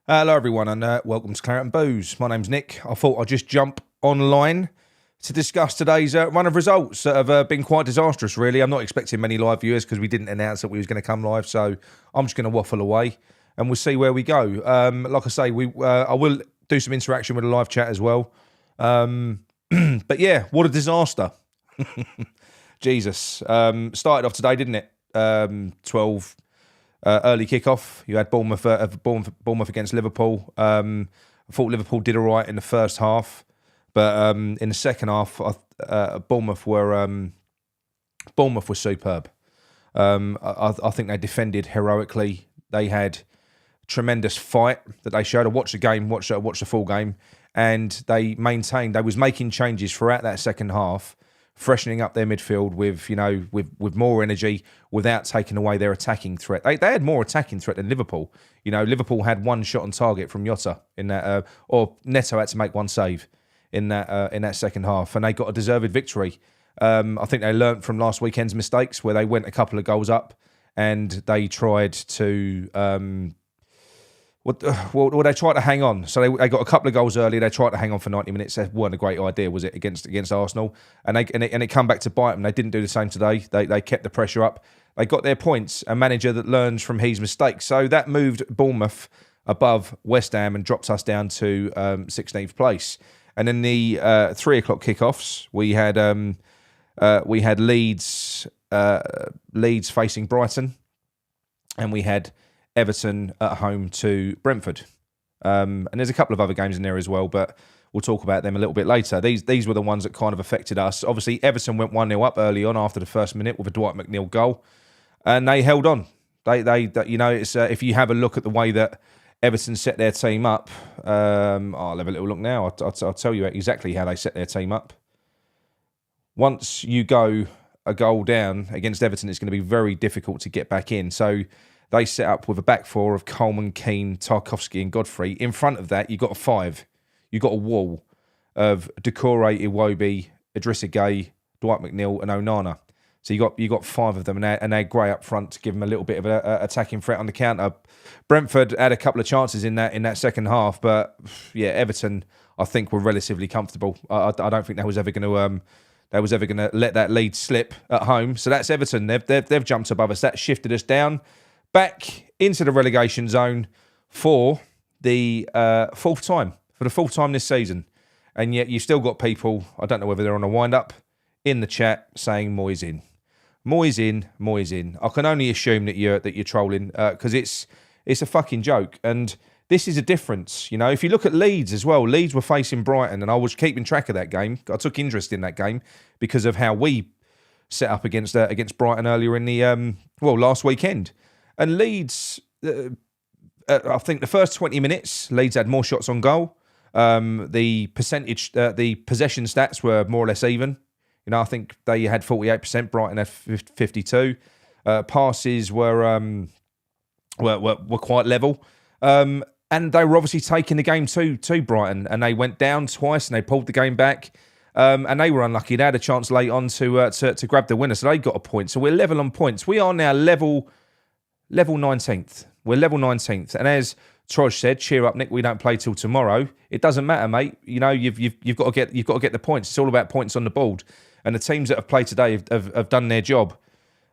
Hello, everyone, and welcome to Claret and Booze. My name's Nick. I thought I'd just jump online to discuss today's run of results that have been quite disastrous, really. I'm not expecting many live viewers because we didn't announce that we was going to come live, so I'm just going to waffle away and we'll see where we go. Like I say, I will do some interaction with the live chat as well. But yeah, what a disaster. Jesus. Started off today, didn't it? 12... early kickoff. You had Bournemouth against Liverpool. I thought Liverpool did all right in the first half, but in the second half, Bournemouth were superb. I think they defended heroically. They had tremendous fight that they showed. I watched the game, watched the full game, and they maintained. They was making changes throughout that second half, freshening up their midfield with more energy without taking away their attacking threat. They had more attacking threat than Liverpool. Liverpool had one shot on target from Jota in that, or Neto had to make one save in that second half, and they got a deserved victory. I think they learnt from last weekend's mistakes where they went a couple of goals up and they tried to. Well, they tried to hang on. So they got a couple of goals early. They tried to hang on for 90 minutes. That wasn't a great idea, was it, against Arsenal? And it come back to bite them. They didn't do the same today. They kept the pressure up. They got their points. A manager that learns from his mistakes. So that moved Bournemouth above West Ham and dropped us down to 16th place. And in the 3 o'clock kickoffs, we had Leeds facing Brighton, and we had Everton at home to Brentford. And there's a couple of other games in there as well, but we'll talk about them a little bit later. These were the ones that kind of affected us. Obviously, Everton went 1-0 up early on after the first minute with a Dwight McNeil goal, and they held on. It's if you have a look at the way that Everton set their team up, I'll have a little look now. I'll tell you exactly how they set their team up. Once you go a goal down against Everton, it's going to be very difficult to get back in. So they set up with a back four of Coleman, Keane, Tarkowski and Godfrey. In front of that, you got a five. You got a wall of Doucouré, Iwobi, Idrissa Gueye, Dwight McNeil and Onana. So you got five of them, and they're Gray up front to give them a little bit of an attacking threat on the counter. Brentford had a couple of chances in that second half, but yeah, Everton I think were relatively comfortable. I don't think they was ever going to let that lead slip at home. So that's Everton. They've jumped above us. That shifted us down back into the relegation zone for the fourth time this season. And yet you've still got people, I don't know whether they're on a wind-up, in the chat saying Moyes in. Moyes in, Moyes in. I can only assume that you're trolling because it's a fucking joke. And this is a difference. If you look at Leeds as well, Leeds were facing Brighton and I was keeping track of that game. I took interest in that game because of how we set up against Brighton earlier in the, last weekend. And Leeds, I think the first 20 minutes, Leeds had more shots on goal. The possession stats were more or less even. I think they had 48%, Brighton had 52. Passes were quite level. And they were obviously taking the game to Brighton. And they went down twice and they pulled the game back. And they were unlucky. They had a chance late on to grab the winner. So they got a point. So we're level on points. We are now level 19th. We're level 19th. And as Troj said, cheer up, Nick, we don't play till tomorrow. It doesn't matter, mate. You've got to get the points. It's all about points on the board. And the teams that have played today have done their job.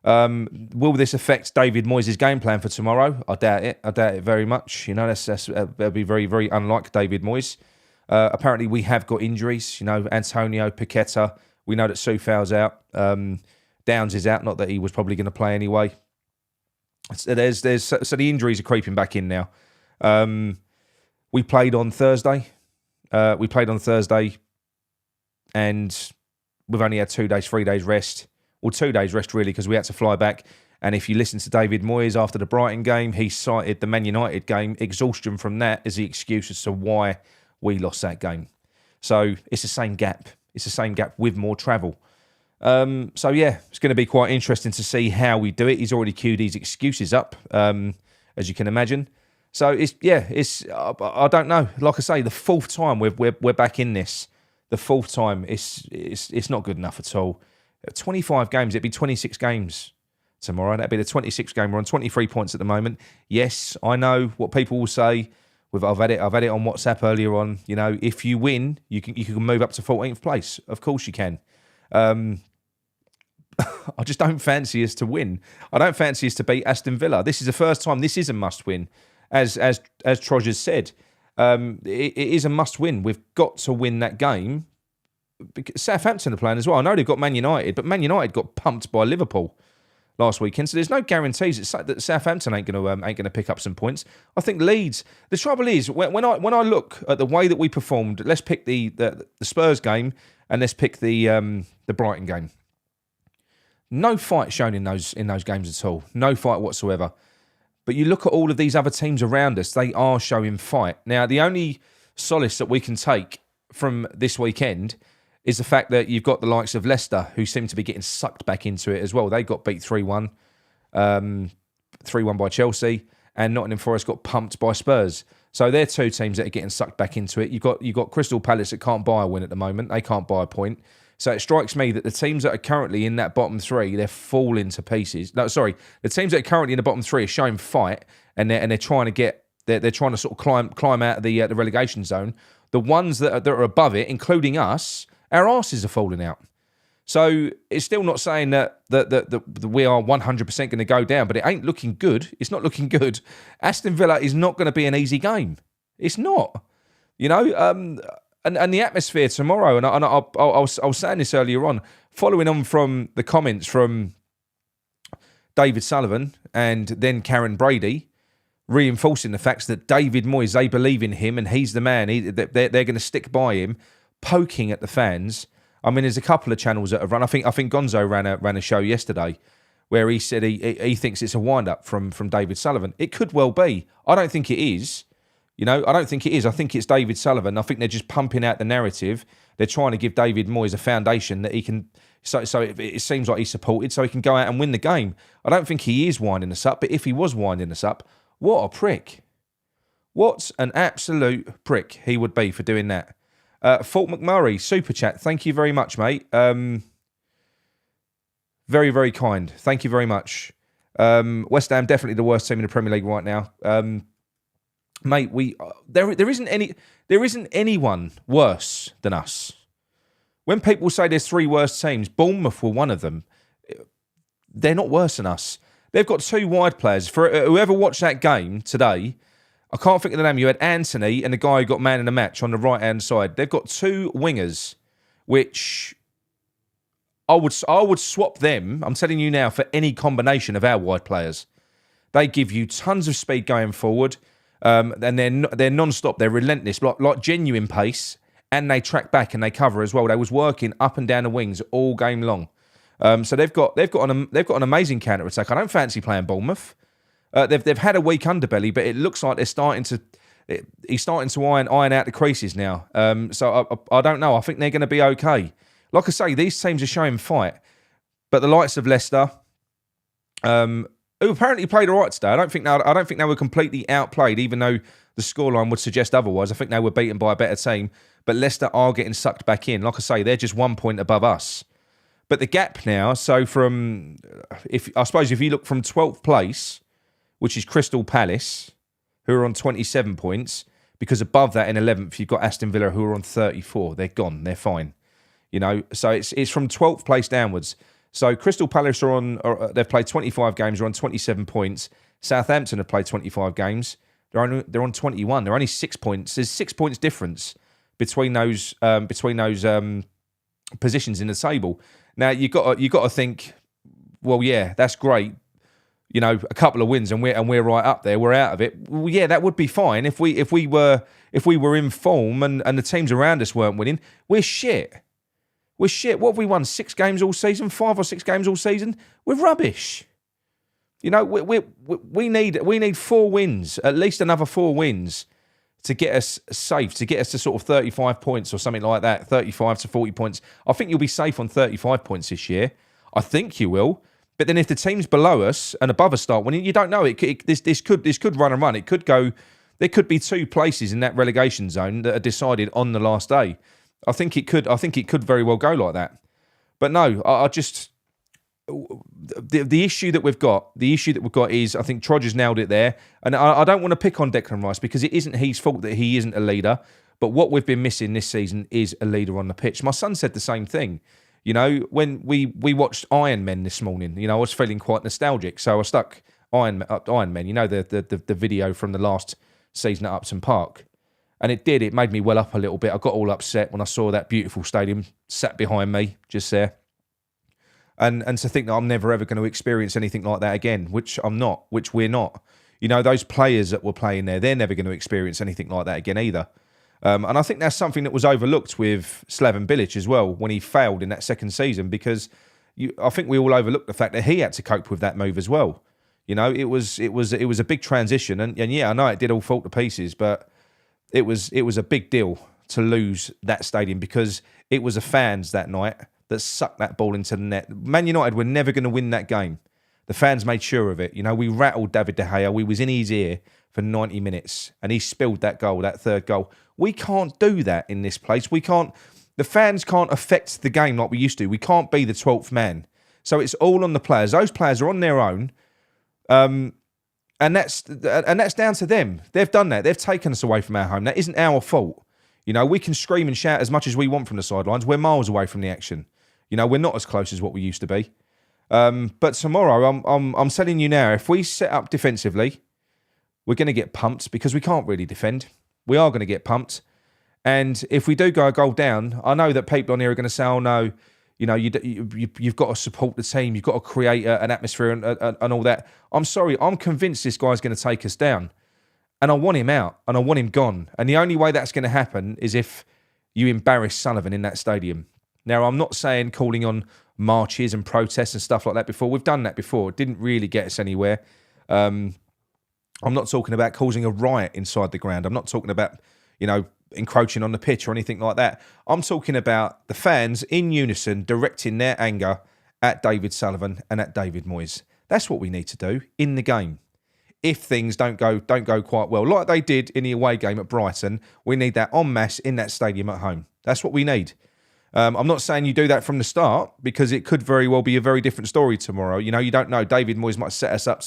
Will this affect David Moyes' game plan for tomorrow? I doubt it. I doubt it very much. That'll be very, very unlike David Moyes. Apparently, we have got injuries. Antonio, Paqueta. We know that Soufal's out. Downs is out. Not that he was probably going to play anyway. So the injuries are creeping back in now. We played on Thursday. And we've only had 3 days rest. Well, 2 days rest really, because we had to fly back. And if you listen to David Moyes after the Brighton game, he cited the Man United game, exhaustion from that as the excuse as to why we lost that game. So it's the same gap. It's the same gap with more travel. So yeah, it's going to be quite interesting to see how we do it. He's already queued his excuses up, as you can imagine. So I don't know. Like I say, the fourth time we're back in this. The fourth time, it's not good enough at all. 25 games, it'd be 26 games tomorrow. That'd be the 26th game. We're on 23 points at the moment. Yes, I know what people will say. I've had it on WhatsApp earlier on. You know, if you win, you can move up to 14th place. Of course you can. I just don't fancy us to win. I don't fancy us to beat Aston Villa. This is the first time. This is a must win, as Troj has said. It is a must win. We've got to win that game. Southampton are playing as well. I know they've got Man United, but Man United got pumped by Liverpool last weekend, so there's no guarantees that Southampton ain't going to pick up some points. I think Leeds. The trouble is when I look at the way that we performed. Let's pick the Spurs game and let's pick the Brighton game. No fight shown in those games at all. No fight whatsoever. But you look at all of these other teams around us; they are showing fight. Now, the only solace that we can take from this weekend is the fact that you've got the likes of Leicester, who seem to be getting sucked back into it as well. They got beat 3-1, 3-1 by Chelsea, and Nottingham Forest got pumped by Spurs. So they're two teams that are getting sucked back into it. You've got Crystal Palace that can't buy a win at the moment. They can't buy a point. So it strikes me that the teams that are currently in that bottom three, they're falling to pieces. No, sorry, the teams that are currently in the bottom three are showing fight, and they're trying to get they're trying to sort of climb out of the relegation zone. The ones that are above it, including us, our arses are falling out. So it's still not saying that we are 100% going to go down, but it ain't looking good. It's not looking good. Aston Villa is not going to be an easy game. It's not. You know, and the atmosphere tomorrow, and I was saying this earlier on, following on from the comments from David Sullivan and then Karen Brady, reinforcing the facts that David Moyes, they believe in him and he's the man. They're going to stick by him, poking at the fans. I mean, there's a couple of channels that have run. I think Gonzo ran a show yesterday where he said he thinks it's a wind-up from David Sullivan. It could well be. I don't think it is. You know, I don't think it is. I think it's David Sullivan. I think they're just pumping out the narrative. They're trying to give David Moyes a foundation that he can... So it seems like he's supported, so he can go out and win the game. I don't think he is winding us up, but if he was winding us up, what a prick. What an absolute prick he would be for doing that. Fort McMurray, super chat. Thank you very much, mate. Very, very kind. Thank you very much. West Ham definitely the worst team in the Premier League right now. Mate, there isn't anyone worse than us. When people say there's three worst teams, Bournemouth were one of them. They're not worse than us. They've got two wide players. For whoever watched that game today, I can't think of the name. You had Anthony and the guy who got man in the match on the right-hand side. They've got two wingers, which I would swap them, I'm telling you now, for any combination of our wide players. They give you tons of speed going forward, and they're non-stop. They're relentless, like genuine pace, and they track back and they cover as well. They was working up and down the wings all game long. So they've got an amazing counter attack. I don't fancy playing Bournemouth. They've had a weak underbelly, but it looks like he's starting to iron out the creases now. So I don't know. I think they're going to be okay. Like I say, these teams are showing fight, but the likes of Leicester, who apparently played all right today, I don't think they were completely outplayed, even though the scoreline would suggest otherwise. I think they were beaten by a better team, but Leicester are getting sucked back in. Like I say, they're just 1 point above us. But the gap now, so if you look from 12th place, which is Crystal Palace, who are on 27 points, because above that in 11th, you've got Aston Villa, who are on 34. They're gone. They're fine. You know, so it's from 12th place downwards. So Crystal Palace they've played 25 games, they're on 27 points. Southampton have played 25 games. They're on 21. They're only 6 points. There's 6 points difference between those positions in the table. Now you got to think, well, yeah, that's great. You know, a couple of wins and we're right up there. We're out of it. Well, yeah, that would be fine if we were in form and the teams around us weren't winning. We're shit. We're shit. What have we won? 6 games all season? 5 or 6 games all season? We're rubbish. You know, we need 4 wins, at least another 4 wins, to get us safe, to get us to sort of 35 points or something like that, 35 to 40 points. I think you'll be safe on 35 points this year. I think you will. But then if the teams below us and above us start winning, you don't know. This could run and run. It could go. There could be 2 places in that relegation zone that are decided on the last day. I think it could very well go like that. But no, I just the issue that we've got is, I think Trodger's nailed it there. And I don't want to pick on Declan Rice because it isn't his fault that he isn't a leader. But what we've been missing this season is a leader on the pitch. My son said the same thing. You know, when we watched Iron Men this morning, you know, I was feeling quite nostalgic. So I stuck Iron Men, you know, the video from the last season at Upton Park. And it made me well up a little bit. I got all upset when I saw that beautiful stadium sat behind me, just there. And to think that I'm never ever going to experience anything like that again, which we're not. You know, those players that were playing there, they're never going to experience anything like that again either. And I think that's something that was overlooked with Slaven Bilic as well when he failed in that second season, because I think we all overlooked the fact that he had to cope with that move as well. You know, it was a big transition, and yeah, I know it did all fall to pieces, but it was a big deal to lose that stadium because it was the fans that night that sucked that ball into the net. Man United were never going to win that game. The fans made sure of it. You know, we rattled David De Gea. We was in his ear for 90 minutes, and he spilled that goal, that third goal. We can't do that in this place. We can't. The fans can't affect the game like we used to. We can't be the 12th man. So it's all on the players. Those players are on their own, and that's down to them. They've done that. They've taken us away from our home. That isn't our fault. You know, we can scream and shout as much as we want from the sidelines. We're miles away from the action. You know, we're not as close as what we used to be. But tomorrow, I'm telling you now, if we set up defensively, we're going to get pumped because we can't really defend. We are going to get pumped. And if we do go a goal down, I know that people on here are going to say, oh no, you know, you've got to support the team. You've got to create an atmosphere and all that. I'm sorry. I'm convinced this guy's going to take us down. And I want him out and I want him gone. And the only way that's going to happen is if you embarrass Sullivan in that stadium. Now, I'm not saying calling on marches and protests and stuff like that before. We've done that before. It didn't really get us anywhere. I'm not talking about causing a riot inside the ground. I'm not talking about, you know, encroaching on the pitch or anything like that. I'm talking about the fans in unison directing their anger at David Sullivan and at David Moyes. That's what we need to do in the game. If things don't go quite well, like they did in the away game at Brighton, we need that en masse in that stadium at home. That's what we need. I'm not saying you do that from the start because it could very well be a very different story tomorrow. You know, you don't know. David Moyes might set us up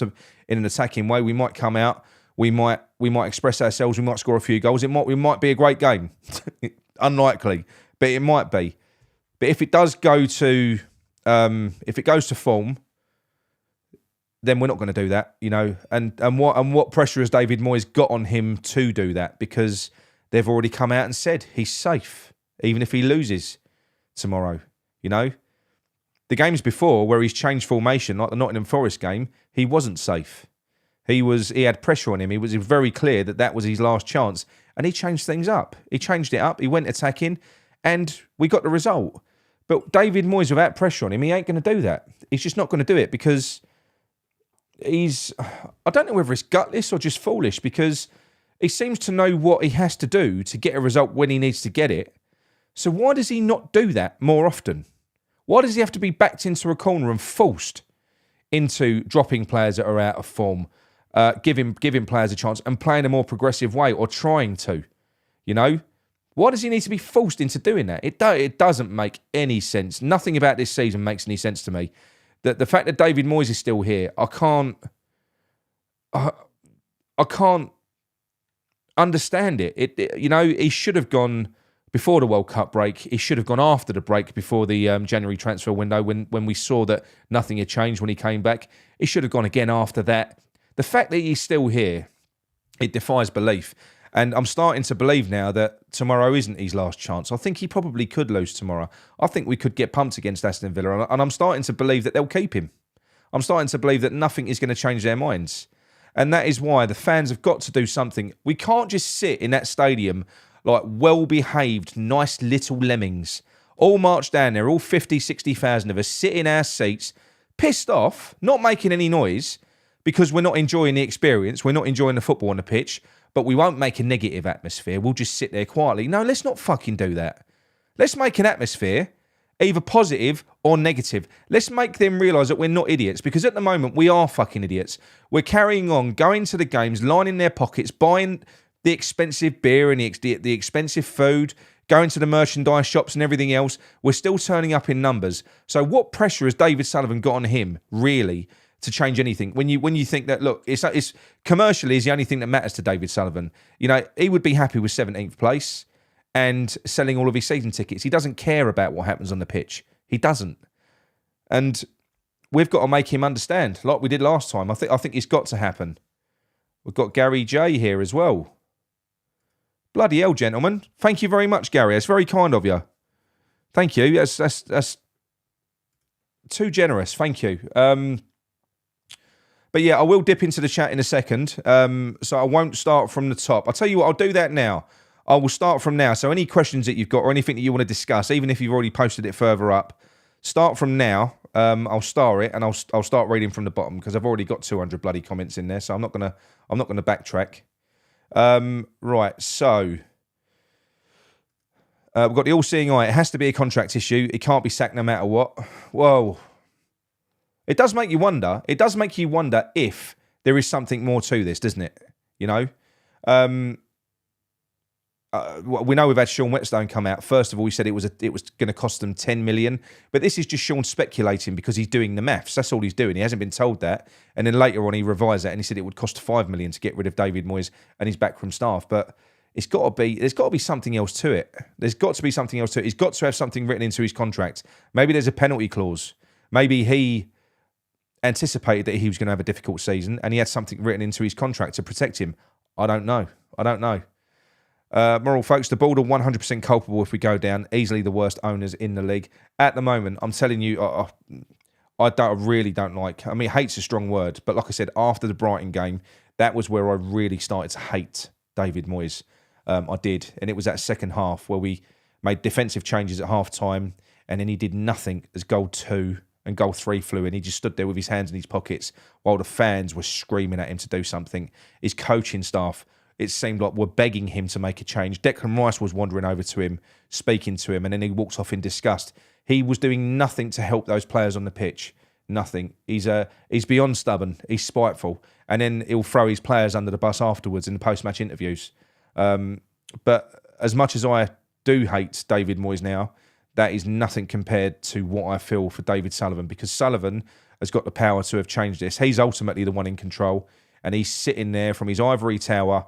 in an attacking way. We might come out. We might express ourselves. We might score a few goals. It might be a great game. Unlikely, but it might be. But if it does go to form, then we're not going to do that. You know, and what pressure has David Moyes got on him to do that? Because they've already come out and said he's safe, even if he loses tomorrow. You know, the games before where he's changed formation, like the Nottingham Forest game, he wasn't safe. He had pressure on him. It was very clear that was his last chance, and he changed things up. He changed it up. He went attacking, and we got the result. But David Moyes, without pressure on him, he ain't going to do that. He's just not going to do it because I don't know whether it's gutless or just foolish, because he seems to know what he has to do to get a result when he needs to get it. So why does he not do that more often? Why does he have to be backed into a corner and forced into dropping players that are out of form, giving players a chance and playing a more progressive way, or trying to? You know, why does he need to be forced into doing that? It doesn't make any sense. Nothing about this season makes any sense to me. The fact that David Moyes is still here, I can't understand it. You know, he should have gone before the World Cup break. He should have gone after the break, before the January transfer window, when we saw that nothing had changed when he came back. He should have gone again after that. The fact that he's still here, it defies belief. And I'm starting to believe now that tomorrow isn't his last chance. I think he probably could lose tomorrow. I think we could get pumped against Aston Villa. And I'm starting to believe that they'll keep him. I'm starting to believe that nothing is going to change their minds. And that is why the fans have got to do something. We can't just sit in that stadium like well-behaved, nice little lemmings, all marched down there, all 50, 60,000 of us, sit in our seats, pissed off, not making any noise, because we're not enjoying the experience, we're not enjoying the football on the pitch, but we won't make a negative atmosphere. We'll just sit there quietly. No, let's not fucking do that. Let's make an atmosphere, either positive or negative. Let's make them realise that we're not idiots, because at the moment we are fucking idiots. We're carrying on, going to the games, lining their pockets, buying the expensive beer and the expensive food, going to the merchandise shops and everything else. We're still turning up in numbers. So what pressure has David Sullivan got on him, really, to change anything? When you think that, look, it's commercially is the only thing that matters to David Sullivan. You know, he would be happy with 17th place and selling all of his season tickets. He doesn't care about what happens on the pitch. He doesn't. And we've got to make him understand, like we did last time. I think it's got to happen. We've got Gary J here as well. Bloody hell, gentlemen. Thank you very much, Gary. That's very kind of you. Thank you. That's too generous. Thank you. But yeah, I will dip into the chat in a second. So I won't start from the top. I'll tell you what, I'll do that now. I will start from now. So any questions that you've got or anything that you want to discuss, even if you've already posted it further up, start from now. I'll star it and I'll start reading from the bottom because I've already got 200 bloody comments in there, so I'm not gonna backtrack. Right, so we've got the all-seeing eye. It has to be a contract issue. It can't be sacked no matter what. Whoa. It does make you wonder. It does make you wonder if there is something more to this, doesn't it? You know? We know we've had Sean Whetstone come out. First of all, he said it was going to cost them 10 million. But this is just Sean speculating because he's doing the maths. That's all he's doing. He hasn't been told that. And then later on, he revised that and he said it would cost 5 million to get rid of David Moyes and his backroom staff. But there's got to be something else to it. There's got to be something else to it. He's got to have something written into his contract. Maybe there's a penalty clause. Maybe he anticipated that he was going to have a difficult season and he had something written into his contract to protect him. I don't know. Moral folks, the Board are 100% culpable if we go down. Easily the worst owners in the league. At the moment, I'm telling you, I really don't like... I mean, hate's a strong word, but like I said, after the Brighton game, that was where I really started to hate David Moyes. I did. And it was that second half where we made defensive changes at half-time and then he did nothing as goal 2 and goal 3 flew in. He just stood there with his hands in his pockets while the fans were screaming at him to do something. His coaching staff... It seemed like we're begging him to make a change. Declan Rice was wandering over to him, speaking to him, and then he walked off in disgust. He was doing nothing to help those players on the pitch. Nothing. He's beyond stubborn. He's spiteful. And then he'll throw his players under the bus afterwards in the post-match interviews. But as much as I do hate David Moyes now, that is nothing compared to what I feel for David Sullivan, because Sullivan has got the power to have changed this. He's ultimately the one in control, and he's sitting there from his ivory tower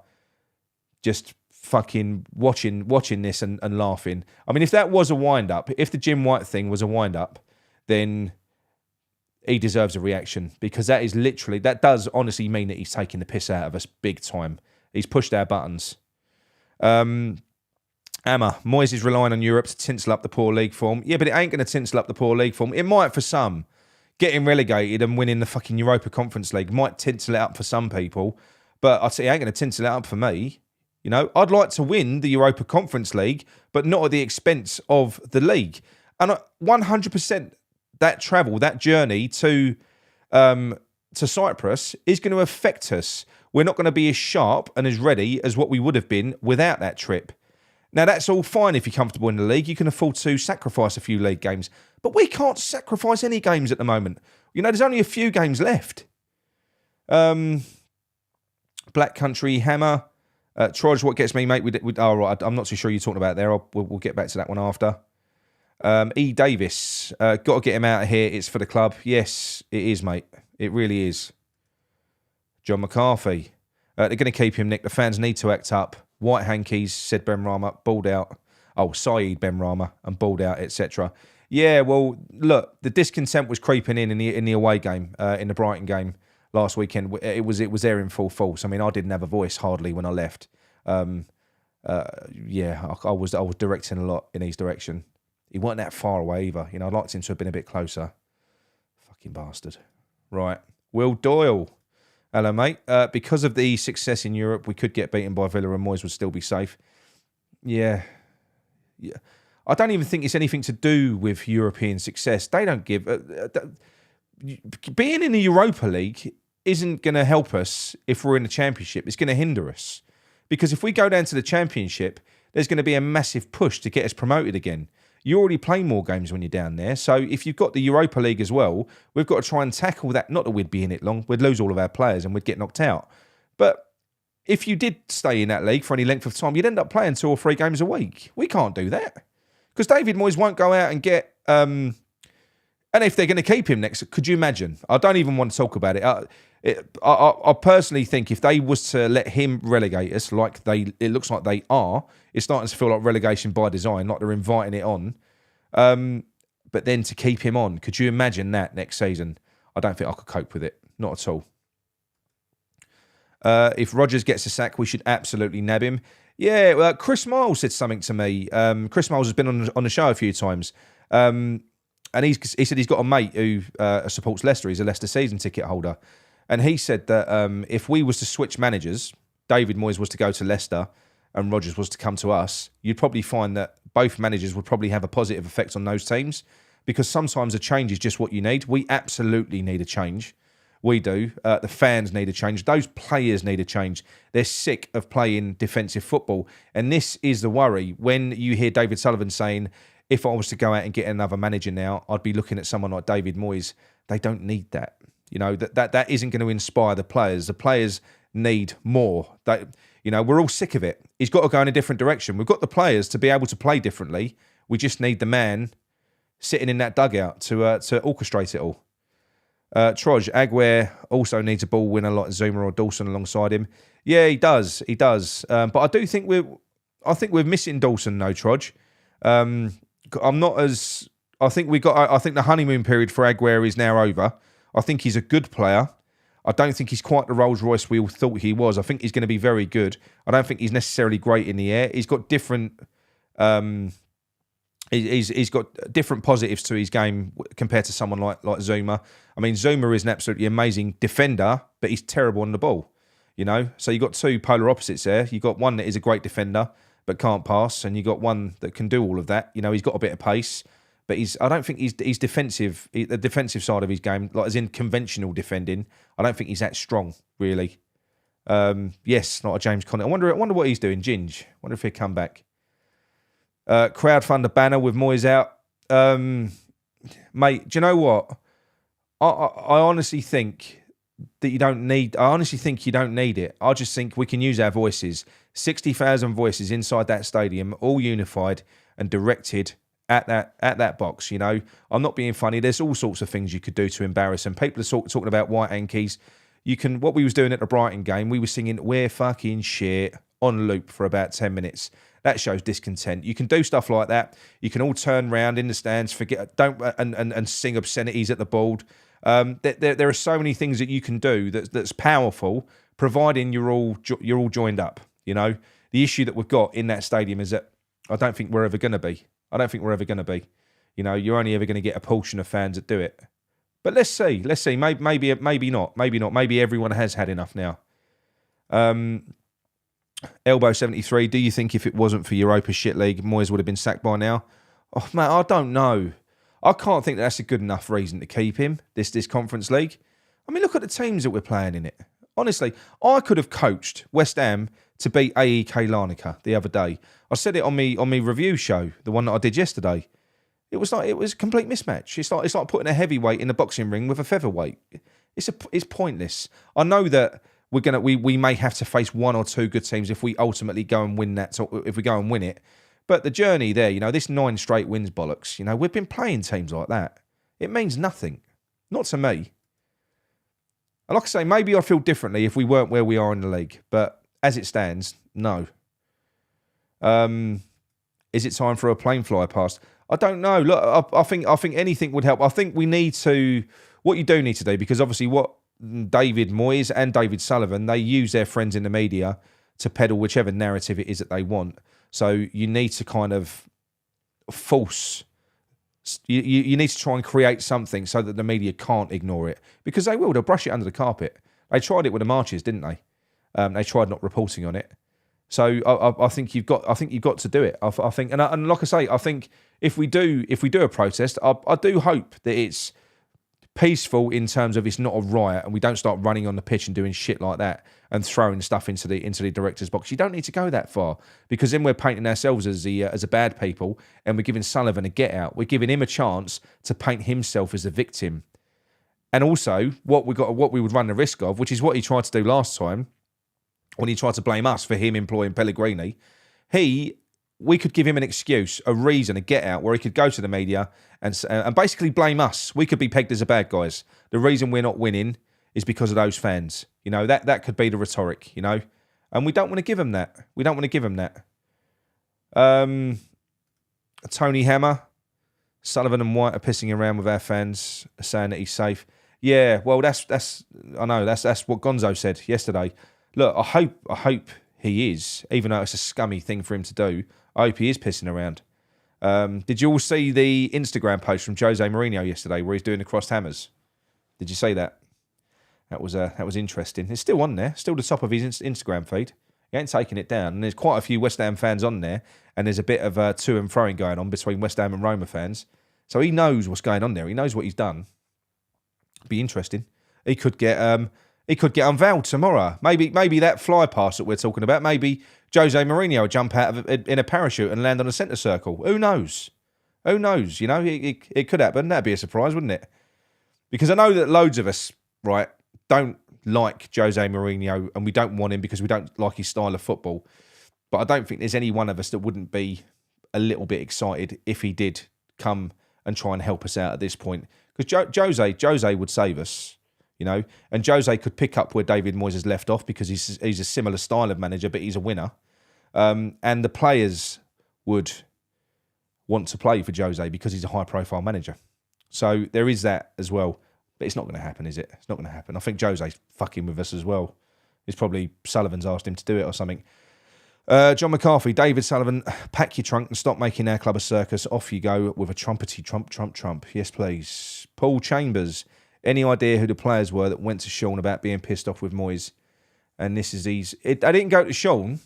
just fucking watching this and laughing. I mean, if that was a wind-up, if the Jim White thing was a wind-up, then he deserves a reaction, because that does honestly mean that he's taking the piss out of us big time. He's pushed our buttons. Moyes is relying on Europe to tinsel up the poor league form. Yeah, but it ain't going to tinsel up the poor league form. It might for some. Getting relegated and winning the fucking Europa Conference League might tinsel it up for some people, but I'd say it ain't going to tinsel it up for me. You know, I'd like to win the Europa Conference League, but not at the expense of the league. And 100% that travel, that journey to Cyprus is going to affect us. We're not going to be as sharp and as ready as what we would have been without that trip. Now, that's all fine if you're comfortable in the league. You can afford to sacrifice a few league games. But we can't sacrifice any games at the moment. You know, there's only a few games left. Black Country Hammer. Troj, what gets me, mate? Right, I'm not too sure you're talking about there. We'll get back to that one after. E. Davis, got to get him out of here. It's for the club. Yes, it is, mate. It really is. John McCarthy. They're going to keep him, Nick. The fans need to act up. White hankies, said Ben Rama, balled out. Oh, Saeed Ben Rama, and balled out, etc. Yeah, well, look, the discontent was creeping in the away game, in the Brighton game last weekend. It was there in full force. I mean, I didn't have a voice hardly when I left. I was directing a lot in his direction. He wasn't that far away either. You know, I'd liked him to have been a bit closer. Fucking bastard. Right. Will Doyle. Hello, mate. Because of the success in Europe, we could get beaten by Villa and Moyes would still be safe. Yeah. I don't even think it's anything to do with European success. They don't give... being in the Europa League isn't going to help us if we're in the Championship. It's going to hinder us. Because if we go down to the Championship, there's going to be a massive push to get us promoted again. You already play more games when you're down there. So if you've got the Europa League as well, we've got to try and tackle that. Not that we'd be in it long. We'd lose all of our players and we'd get knocked out. But if you did stay in that league for any length of time, you'd end up playing 2 or 3 games a week. We can't do that because David Moyes won't go out and get. And if they're going to keep him next, could you imagine? I don't even want to talk about it. I personally think if they was to let him relegate us, like it looks like they are, it's starting to feel like relegation by design, like they're inviting it on. But then to keep him on, could you imagine that next season? I don't think I could cope with it. Not at all. If Rodgers gets a sack, we should absolutely nab him. Yeah, Chris Miles said something to me. Chris Miles has been on the show a few times. And he said he's got a mate who supports Leicester. He's a Leicester season ticket holder. And he said that if we was to switch managers, David Moyes was to go to Leicester and Rodgers was to come to us, you'd probably find that both managers would probably have a positive effect on those teams because sometimes a change is just what you need. We absolutely need a change. We do. The fans need a change. Those players need a change. They're sick of playing defensive football. And this is the worry. When you hear David Sullivan saying, if I was to go out and get another manager now, I'd be looking at someone like David Moyes. They don't need that. You know, that isn't going to inspire the players. The players need more. We're all sick of it. He's got to go in a different direction. We've got the players to be able to play differently. We just need the man sitting in that dugout to orchestrate it all. Troj, Aguirre also needs a ball winner like Zuma or Dawson alongside him. Yeah, he does. He does. But I do think we're missing Dawson, though, Troj. I think the honeymoon period for Aguirre is now over. I think he's a good player. I don't think he's quite the Rolls Royce we all thought he was. I think he's going to be very good. I don't think he's necessarily great in the air. He's got different. He's got different positives to his game compared to someone like Zuma. I mean, Zuma is an absolutely amazing defender, but he's terrible on the ball. You know, so you got 2 polar opposites there. You got one that is a great defender but can't pass, and you got one that can do all of that. You know, he's got a bit of pace, but I don't think he's defensive. The defensive side of his game, like as in conventional defending, I don't think he's that strong really. Yes, not a James Conner. I wonder what he's doing. Ginge. Wonder if he'll come back. Crowdfund a banner with Moyes out. Mate, do you know what? I honestly think that you don't need. I honestly think you don't need it. I just think we can use our voices. 60,000 voices inside that stadium, all unified and directed at that box. You know, I'm not being funny. There's all sorts of things you could do to embarrass him. People are talking about white hankies. What we was doing at the Brighton game, we were singing "We're fucking shit" on loop for about 10 minutes. That shows discontent. You can do stuff like that. You can all turn round in the stands, and sing obscenities at the board. There are so many things that you can do that's powerful, providing you're all joined up. You know, the issue that we've got in that stadium is that I don't think we're ever going to be. You know, you're only ever going to get a portion of fans that do it. But let's see. Maybe not. Maybe everyone has had enough now. Elbow 73. Do you think if it wasn't for Europa Shit League, Moyes would have been sacked by now? Oh man, I don't know. I can't think that's a good enough reason to keep him. This Conference League. I mean, look at the teams that we're playing in it. Honestly, I could have coached West Ham to beat AEK Larnaca the other day. I said it on me review show, the one that I did yesterday. It was a complete mismatch. It's like putting a heavyweight in a boxing ring with a featherweight. It's pointless. I know that we may have to face 1 or 2 good teams if we ultimately go and win that. If we go and win it, but the journey there, you know, this 9 straight wins bollocks. You know, we've been playing teams like that. It means nothing, not to me. And like I say, maybe I feel differently if we weren't where we are in the league, but as it stands, no. Is it time for a plane fly past? I don't know. Look, I think anything would help. I think we need to. What you do need to do, because obviously what David Moyes and David Sullivan, they use their friends in the media to peddle whichever narrative it is that they want. So you need to kind of force. You need to try and create something so that the media can't ignore it, because they will. They'll brush it under the carpet. They tried it with the marches, didn't they? They tried not reporting on it. So I think you've got to do it. I think, and like I say, I think if we do a protest, I do hope that it's peaceful in terms of it's not a riot and we don't start running on the pitch and doing shit like that and throwing stuff into the director's box. You don't need to go that far, because then we're painting ourselves as a bad people, and we're giving Sullivan a get out. We're giving him a chance to paint himself as a victim. And also what we would run the risk of, which is what he tried to do last time, when he tried to blame us for him employing Pellegrini, we could give him an excuse, a reason, a get out where he could go to the media and basically blame us. We could be pegged as the bad guys. The reason we're not winning is because of those fans. You know, that could be the rhetoric, you know. And we don't want to give him that. We don't want to give him that. Tony Hammer, Sullivan and White are pissing around with our fans, saying that he's safe. Yeah, well, that's what Gonzo said yesterday. Look, I hope he is, even though it's a scummy thing for him to do. I hope he is pissing around. Did you all see the Instagram post from Jose Mourinho yesterday where he's doing the crossed hammers? Did you see that? That was interesting. It's still on there, still the top of his Instagram feed. He ain't taking it down. And there's quite a few West Ham fans on there, and there's a bit of to and froing going on between West Ham and Roma fans. So he knows what's going on there. He knows what he's done. Be interesting. He could get unveiled tomorrow. Maybe that fly pass that we're talking about. Maybe Jose Mourinho will jump out of it in a parachute and land on a centre circle. Who knows? Who knows? You know, it could happen. That'd be a surprise, wouldn't it? Because I know that loads of us, right, don't like Jose Mourinho, and we don't want him because we don't like his style of football. But I don't think there's any one of us that wouldn't be a little bit excited if he did come and try and help us out at this point. Because Jose would save us, you know, and Jose could pick up where David Moyes has left off because he's a similar style of manager, but he's a winner. And the players would want to play for Jose because he's a high-profile manager. So there is that as well. But it's not going to happen, is it? It's not going to happen. I think Jose's fucking with us as well. It's probably Sullivan's asked him to do it or something. John McCarthy, David Sullivan, pack your trunk and stop making our club a circus. Off you go with a trumpety trump. Yes, please. Paul Chambers, any idea who the players were that went to Sean about being pissed off with Moyes? And this is these. They didn't go to Sean.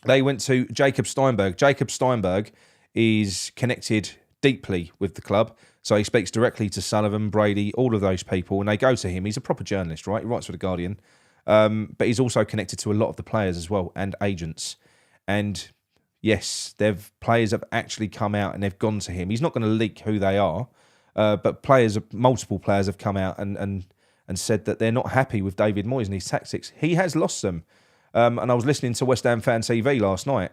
They went to Jacob Steinberg. Jacob Steinberg is connected deeply with the club. So he speaks directly to Sullivan, Brady, all of those people, and they go to him. He's a proper journalist, right? He writes for The Guardian. But he's also connected to a lot of the players as well and agents. And yes, players have actually come out and they've gone to him. He's not going to leak who they are, but multiple players have come out and said that they're not happy with David Moyes and his tactics. He has lost them. And I was listening to West Ham Fan TV last night,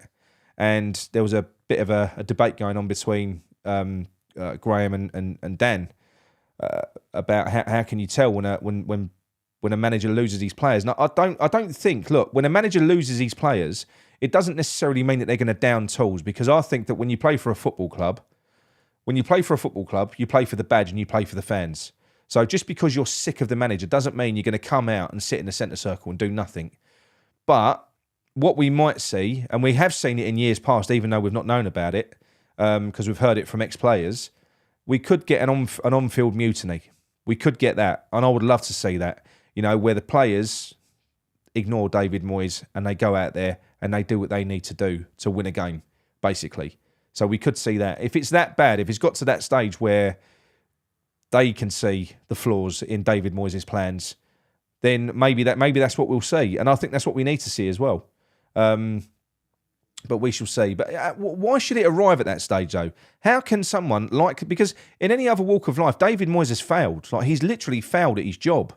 and there was a bit of a debate going on between Graham and Dan about how can you tell when a manager loses his players. Now, I don't think, look, when a manager loses his players, it doesn't necessarily mean that they're going to down tools, because I think that when you play for a football club, you play for the badge and you play for the fans. So just because you're sick of the manager doesn't mean you're going to come out and sit in the centre circle and do nothing. But what we might see, and we have seen it in years past, even though we've not known about it, because we've heard it from ex-players, we could get an on-field mutiny. We could get that, and I would love to see that. You know, where the players ignore David Moyes and they go out there and they do what they need to do to win a game, basically. So we could see that. If it's that bad, if it's got to that stage where they can see the flaws in David Moyes' plans, then maybe that's what we'll see. And I think that's what we need to see as well. But we shall see. But why should it arrive at that stage, though? How can someone because in any other walk of life, David Moyes has failed. Like, he's literally failed at his job.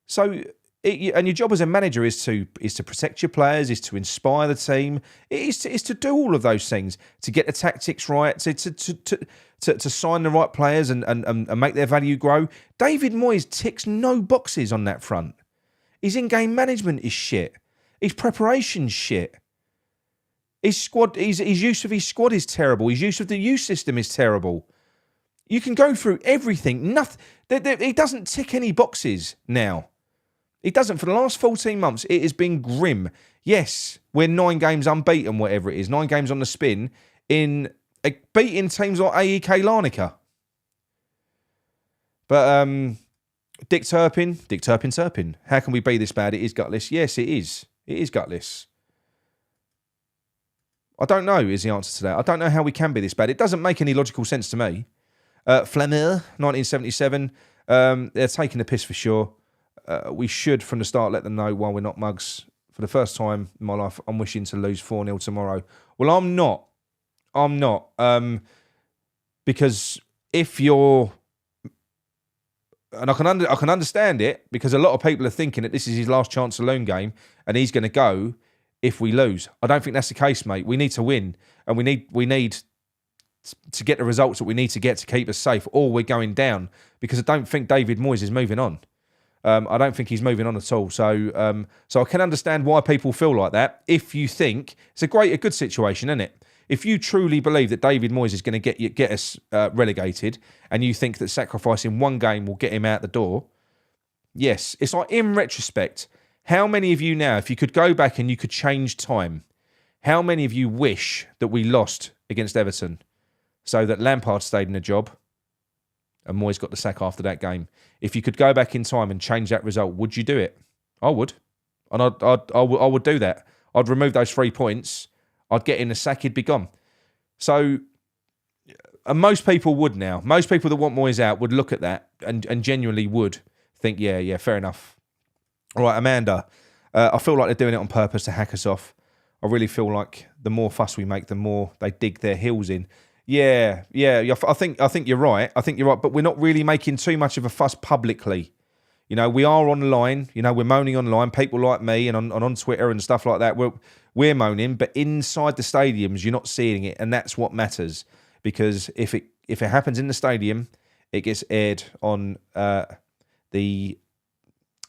So, and your job as a manager is to protect your players, is to inspire the team, is to do all of those things, to get the tactics right, to sign the right players and make their value grow. David Moyes ticks no boxes on that front. His in-game management is shit. His preparation's shit. His use of his squad is terrible. His use of the youth system is terrible. You can go through everything. Nothing. He doesn't tick any boxes now. He doesn't. For the last 14 months, it has been grim. Yes, we're 9 games unbeaten, whatever it is. 9 games on the spin in beating teams like AEK Larnaca. But Dick Turpin. How can we be this bad? It is gutless. Yes, it is. It is gutless. I don't know is the answer to that. I don't know how we can be this bad. It doesn't make any logical sense to me. Flammer, 1977. They're taking the piss for sure. We should, from the start, let them know why we're not mugs. For the first time in my life, I'm wishing to lose 4-0 tomorrow. Well, I'm not. Because if you're and I can understand it, because a lot of people are thinking that this is his last chance saloon game and he's going to go if we lose. I don't think that's the case, mate. We need to win, and we need to get the results that we need to get to keep us safe, or we're going down, because I don't think David Moyes is moving on. I don't think he's moving on at all. So I can understand why people feel like that. If you think it's a good situation, isn't it? If you truly believe that David Moyes is going to get us relegated, and you think that sacrificing one game will get him out the door, yes. It's like, in retrospect, how many of you now, if you could go back and you could change time, how many of you wish that we lost against Everton so that Lampard stayed in the job and Moyes got the sack after that game? If you could go back in time and change that result, would you do it? I would. And I would do that. I'd remove those 3 points. I'd get in the sack, he'd be gone. So, and most people would now. Most people that want Moyes out would look at that and genuinely would think, yeah, fair enough. All right, Amanda, I feel like they're doing it on purpose to hack us off. I really feel like the more fuss we make, the more they dig their heels in. Yeah. I think you're right. But we're not really making too much of a fuss publicly. You know, we are online. You know, we're moaning online. People like me and on Twitter and stuff like that. We're moaning, but inside the stadiums, you're not seeing it, and that's what matters. Because if it happens in the stadium, it gets aired on the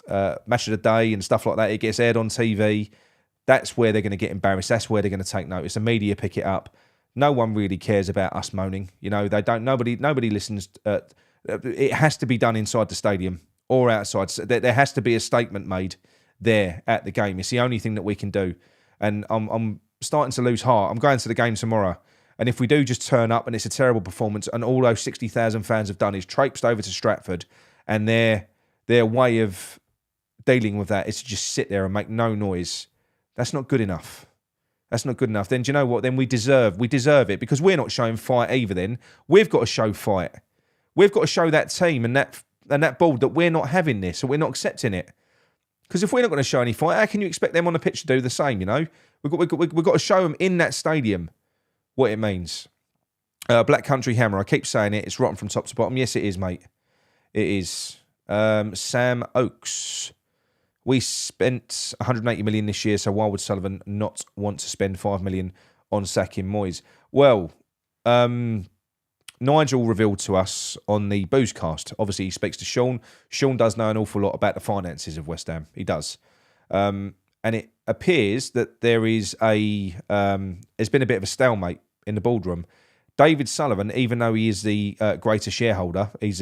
Match of the Day and stuff like that. It gets aired on TV. That's where they're going to get embarrassed. That's where they're going to take notice. The media pick it up. No one really cares about us moaning. You know, they don't. Nobody listens. It has to be done inside the stadium or outside. There has to be a statement made there at the game. It's the only thing that we can do. And I'm starting to lose heart. I'm going to the game tomorrow. And if we do just turn up and it's a terrible performance, and all those 60,000 fans have done is traipsed over to Stratford, and their way of dealing with that is to just sit there and make no noise, that's not good enough. That's not good enough. Then do you know what? Then we deserve it, because we're not showing fight either. Then we've got to show fight. We've got to show that team and that board that we're not having this, or we're not accepting it. Because if we're not going to show any fight, how can you expect them on the pitch to do the same? You know, we've got to show them in that stadium what it means. Black Country Hammer, I keep saying it. It's rotten from top to bottom. Yes, it is, mate. It is. Sam Oakes. We spent 180 million this year, so why would Sullivan not want to spend 5 million on sacking Moyes? Well, Nigel revealed to us on the Boozecast. Obviously, he speaks to Sean. Sean does know an awful lot about the finances of West Ham. He does. And it appears that there's been a bit of a stalemate in the boardroom. David Sullivan, even though he is the greater shareholder, he's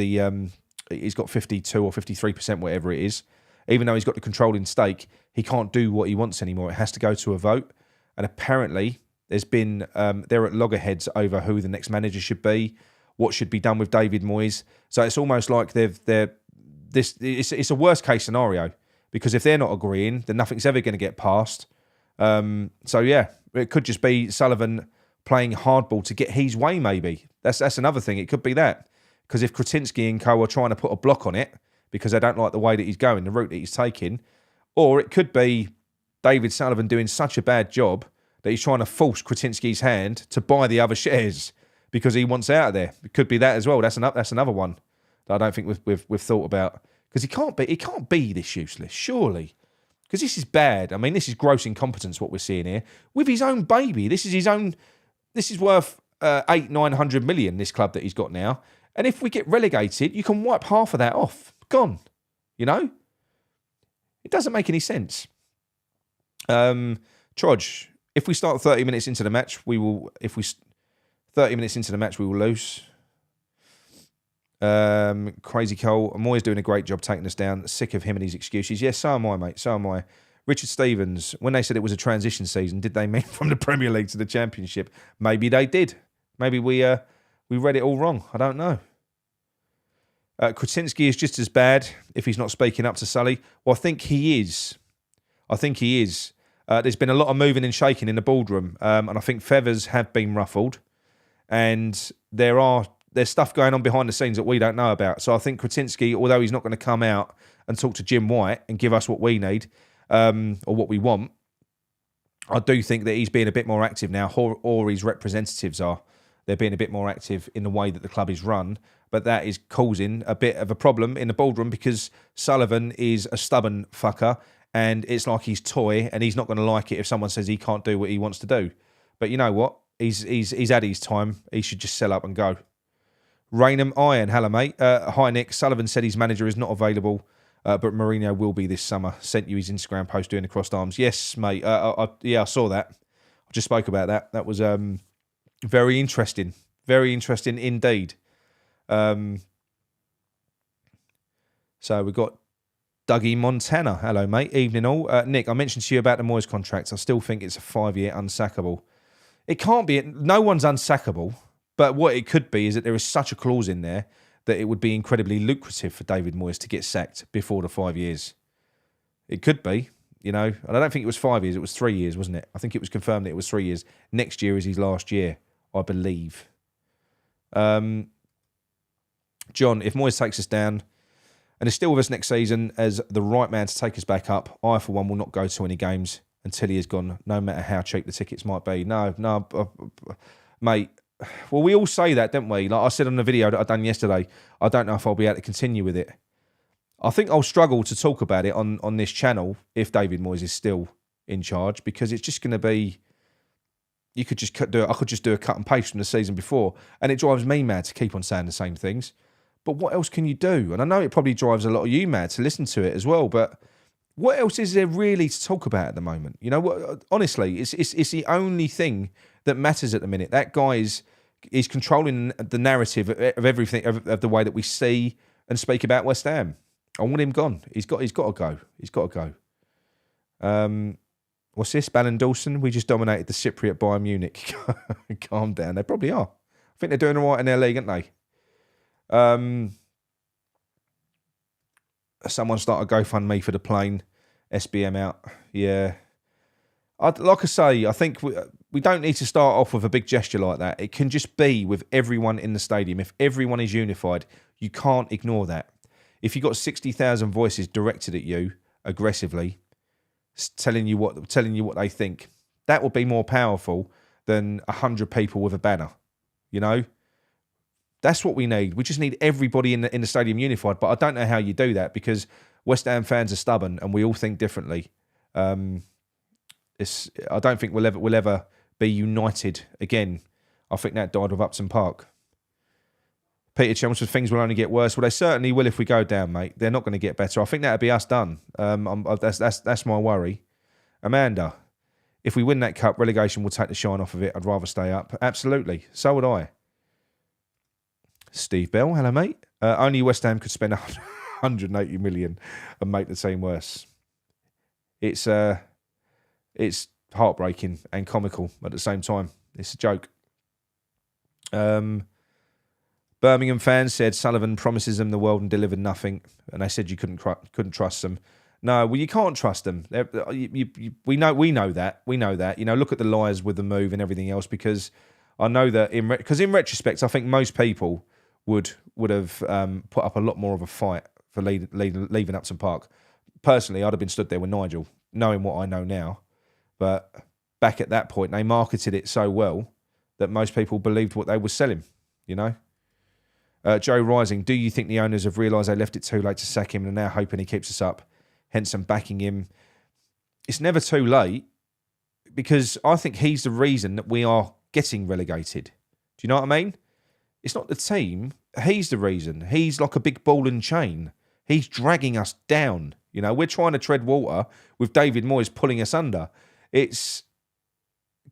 got 52 or 53%, whatever it is. Even though he's got the controlling stake, he can't do what he wants anymore. It has to go to a vote. And apparently, there's been they're at loggerheads over who the next manager should be, what should be done with David Moyes. So it's almost like it's a worst case scenario, because if they're not agreeing, then nothing's ever going to get passed. So yeah, it could just be Sullivan playing hardball to get his way. Maybe that's another thing. It could be that, because if Kretinsky and co are trying to put a block on it because they don't like the way that he's going, the route that he's taking, or it could be David Sullivan doing such a bad job that he's trying to force Kretinsky's hand to buy the other shares because he wants out of there. It could be that as well. That's another one that I don't think we've thought about, because he can't be this useless, surely, because this is bad. I mean, this is gross incompetence what we're seeing here with his own baby. This is worth 800-900 million. This club that he's got now, and if we get relegated, you can wipe half of that off. Gone. You know, it doesn't make any sense. Trodge, if we start 30 minutes into the match, we will. 30 minutes into the match, we will lose. Crazy Cole, Moyes doing a great job taking us down. Sick of him and his excuses. Yes, so am I, mate. So am I. Richard Stevens, when they said it was a transition season, did they mean from the Premier League to the Championship? Maybe they did. Maybe we read it all wrong. I don't know. Kretinsky is just as bad if he's not speaking up to Sully. Well, I think he is. There's been a lot of moving and shaking in the boardroom, and I think feathers have been ruffled, and there's stuff going on behind the scenes that we don't know about. So I think Kretinsky, although he's not going to come out and talk to Jim White and give us what we need or what we want, I do think that he's being a bit more active now, or his representatives are. they're being a bit more active in the way that the club is run. But that is causing a bit of a problem in the boardroom because Sullivan is a stubborn fucker and it's like he's toy and he's not going to like it if someone says he can't do what he wants to do. But you know what? He's had his time. He should just sell up and go. Raynham Iron, hello mate. Hi Nick. Sullivan said his manager is not available, but Mourinho will be this summer. Sent you his Instagram post doing the crossed arms. Yes, mate. I saw that. I just spoke about that. That was very interesting. Very interesting indeed. So we've got Dougie Montana. Hello, mate. Evening all. Nick, I mentioned to you about the Moyes contract. I still think it's a 5-year unsackable. It can't be. No one's unsackable. But what it could be is that there is such a clause in there that it would be incredibly lucrative for David Moyes to get sacked before the 5 years. It could be, you know. And I don't think it was 5 years. It was 3 years, wasn't it? I think it was confirmed that it was 3 years. Next year is his last year, I believe. John, if Moyes takes us down and is still with us next season as the right man to take us back up, I, for one, will not go to any games until he is gone, no matter how cheap the tickets might be. No, mate. Well, we all say that, don't we? Like I said on the video that I done yesterday, I don't know if I'll be able to continue with it. I think I'll struggle to talk about it on this channel if David Moyes is still in charge because it's just going to be... I could just do a cut and paste from the season before, and it drives me mad to keep on saying the same things. But what else can you do? And I know it probably drives a lot of you mad to listen to it as well. But what else is there really to talk about at the moment? You know what? Honestly, it's the only thing that matters at the minute. That guy is controlling the narrative of everything, of the way that we see and speak about West Ham. I want him gone. He's got to go. He's got to go. What's this? Ballon Dawson? We just dominated the Cypriot Bayern Munich. Calm down. They probably are. I think they're doing all right in their league, aren't they? Someone started GoFundMe for the plane. SBM out. Yeah. Like I say, I think we don't need to start off with a big gesture like that. It can just be with everyone in the stadium. If everyone is unified, you can't ignore that. If you've got 60,000 voices directed at you aggressively, telling you what they think, that will be more powerful than 100 people with a banner. You know, that's what we need. We just need everybody in the stadium unified. But I don't know how you do that because West Ham fans are stubborn and we all think differently. I don't think we'll ever be united again. I think that died with Upton Park. Peter Chelmsford, things will only get worse. Well, they certainly will if we go down, mate. They're not going to get better. I think that'll be us done. That's my worry. Amanda, if we win that cup, relegation will take the shine off of it. I'd rather stay up. Absolutely. So would I. Steve Bell, hello, mate. Only West Ham could spend 180 million and make the team worse. It's heartbreaking and comical at the same time. It's a joke. Birmingham fans said Sullivan promises them the world and delivered nothing, and they said you couldn't trust them. No, well, you can't trust them. We know that. You know, look at the lies with the move and everything else. Because I know that in retrospect, I think most people would have put up a lot more of a fight for leaving Upton Park. Personally, I'd have been stood there with Nigel, knowing what I know now. But back at that point, they marketed it so well that most people believed what they were selling. You know. Joe Rising, do you think the owners have realised they left it too late to sack him and are now hoping he keeps us up? Hence, I'm backing him. It's never too late because I think he's the reason that we are getting relegated. Do you know what I mean? It's not the team. He's the reason. He's like a big ball and chain. He's dragging us down. You know, we're trying to tread water with David Moyes pulling us under. It's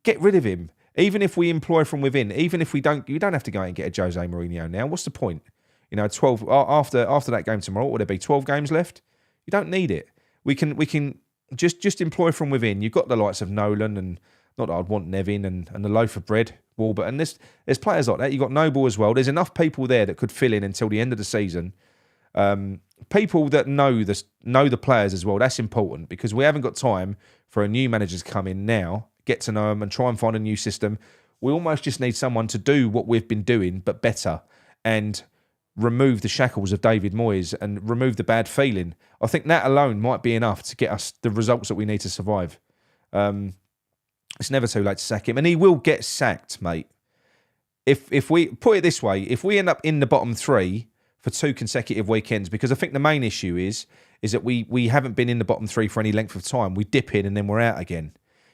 get rid of him. Even if we employ from within, even if we don't, you don't have to go out and get a Jose Mourinho now. What's the point? You know, 12 after that game tomorrow, what would there be 12 games left? You don't need it. We can just employ from within. You've got the likes of Nolan and not that I'd want Nevin and the loaf of bread, Walbert, and there's players like that. You've got Noble as well. There's enough people there that could fill in until the end of the season. People that know the players as well. That's important because we haven't got time for a new manager to come in now, get to know them and try and find a new system. We almost just need someone to do what we've been doing, but better, and remove the shackles of David Moyes and remove the bad feeling. I think that alone might be enough to get us the results that we need to survive. It's never too late to sack him, and he will get sacked, mate. if we put it this way, if we end up in the bottom three for 2 consecutive weekends, because I think the main issue is that we haven't been in the bottom three for any length of time. We dip in and then we're out again.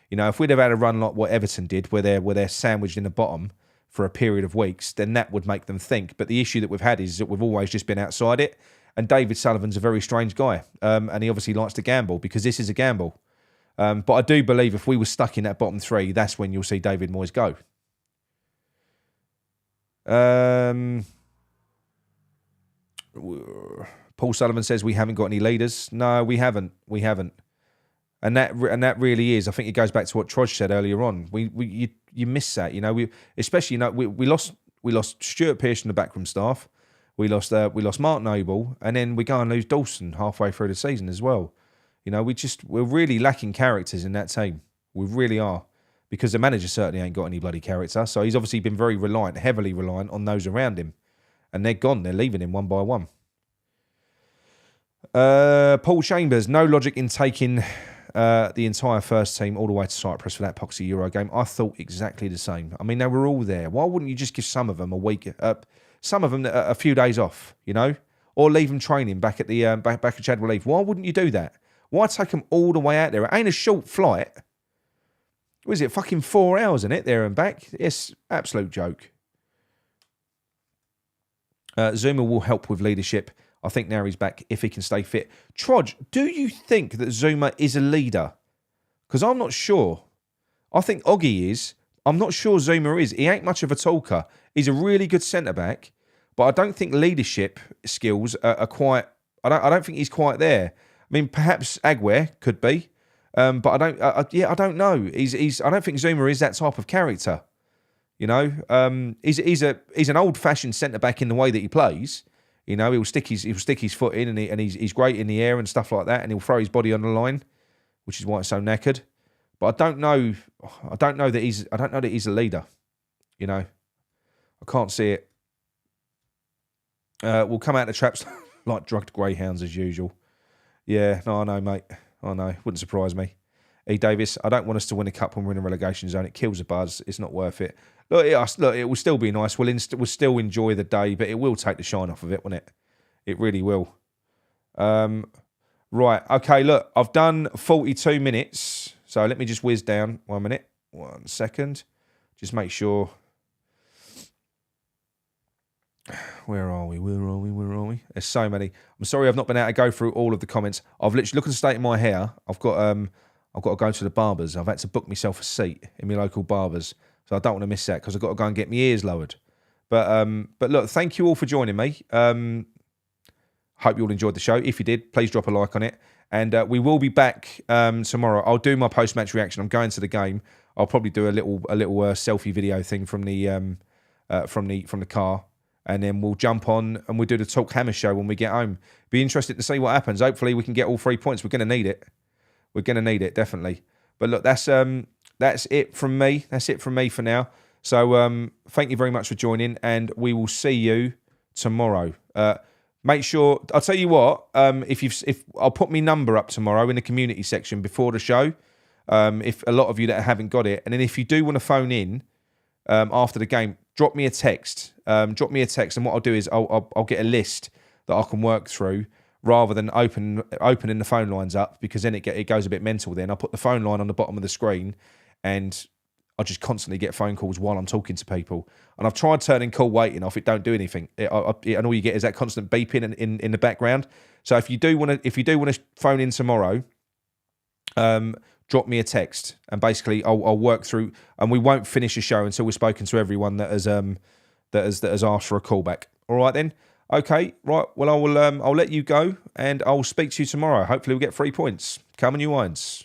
You know, if we'd have had a run like what Everton did, where they're sandwiched in the bottom for a period of weeks, then that would make them think. But the issue that we've had is that we've always just been outside it. And David Sullivan's a very strange guy, and he obviously likes to gamble, because this is a gamble. But I do believe if we were stuck in that bottom three, that's when you'll see David Moyes go. Paul Sullivan says we haven't got any leaders. No, we haven't. We haven't. And that really is. I think it goes back to what Troj said earlier on. You miss that, you know. We lost Stuart Pearce in the backroom staff. We lost Mark Noble, and then we go and lose Dawson halfway through the season as well. You know, we're really lacking characters in that team. We really are, because the manager certainly ain't got any bloody character. So he's obviously been very heavily reliant on those around him, and they're gone. They're leaving him one by one. Paul Chambers, no logic in taking the entire first team all the way to Cyprus for that Poxy Euro game. I thought exactly the same. I mean, they were all there. Why wouldn't you just give some of them a week? Some of them a few days off, you know, or leave them training back at the back at Chadwell Heath. Why wouldn't you do that? Why take them all the way out there? It ain't a short flight. Was it fucking 4 hours, isn't it, there and back? Yes, absolute joke. Zuma will help with leadership. I think now he's back if he can stay fit. Troj, do you think that Zuma is a leader? Because I'm not sure. I think Oggy is. I'm not sure Zuma is. He ain't much of a talker. He's a really good centre-back, but I don't think leadership skills are quite... I don't think he's quite there. I mean, perhaps Aguirre could be, but I don't... I don't know. I don't think Zuma is that type of character. You know, he's an old-fashioned centre-back in the way that he plays. You know, he'll stick his foot in, and he's great in the air and stuff like that, and he'll throw his body on the line, which is why it's so knackered. But I don't know that he's a leader. You know, I can't see it. We'll come out the traps like drugged greyhounds as usual. Yeah, no, I know, mate. I know. Wouldn't surprise me. E. Davis, I don't want us to win a cup when we're in a relegation zone. It kills the buzz. It's not worth it. Look, it will still be nice. We'll still enjoy the day, but it will take the shine off of it, won't it? It really will. Right. Okay, look, I've done 42 minutes. So let me just whiz down 1 minute. 1 second. Just make sure. Where are we? There's so many. I'm sorry I've not been able to go through all of the comments. I've literally, look at the state of my hair. I've got to go to the barbers. I've had to book myself a seat in my local barbers. So I don't want to miss that, because I've got to go and get my ears lowered. But look, thank you all for joining me. Hope you all enjoyed the show. If you did, please drop a like on it. And we will be back tomorrow. I'll do my post-match reaction. I'm going to the game. I'll probably do a little selfie video thing from the car. And then we'll jump on and we'll do the Talk Hammer show when we get home. Be interested to see what happens. Hopefully we can get all 3 points. We're going to need it. We're going to need it, definitely. But look, that's it from me. That's it from me for now. So thank you very much for joining, and we will see you tomorrow. Make sure, I'll tell you what, if I'll put my number up tomorrow in the community section before the show, if a lot of you that haven't got it. And then if you do want to phone in after the game, drop me a text. And what I'll do is I'll get a list that I can work through, rather than opening the phone lines up, because then it goes a bit mental. Then I'll put the phone line on the bottom of the screen, and I just constantly get phone calls while I'm talking to people. And I've tried turning call waiting off. It don't do anything. And all you get is that constant beeping in the background. So if you do want to phone in tomorrow, drop me a text, and basically I'll work through. And we won't finish the show until we've spoken to everyone that has asked for a callback. All right then. Okay, right. Well, I'll let you go, and I'll speak to you tomorrow. Hopefully we'll get 3 points. Come on, you Irons.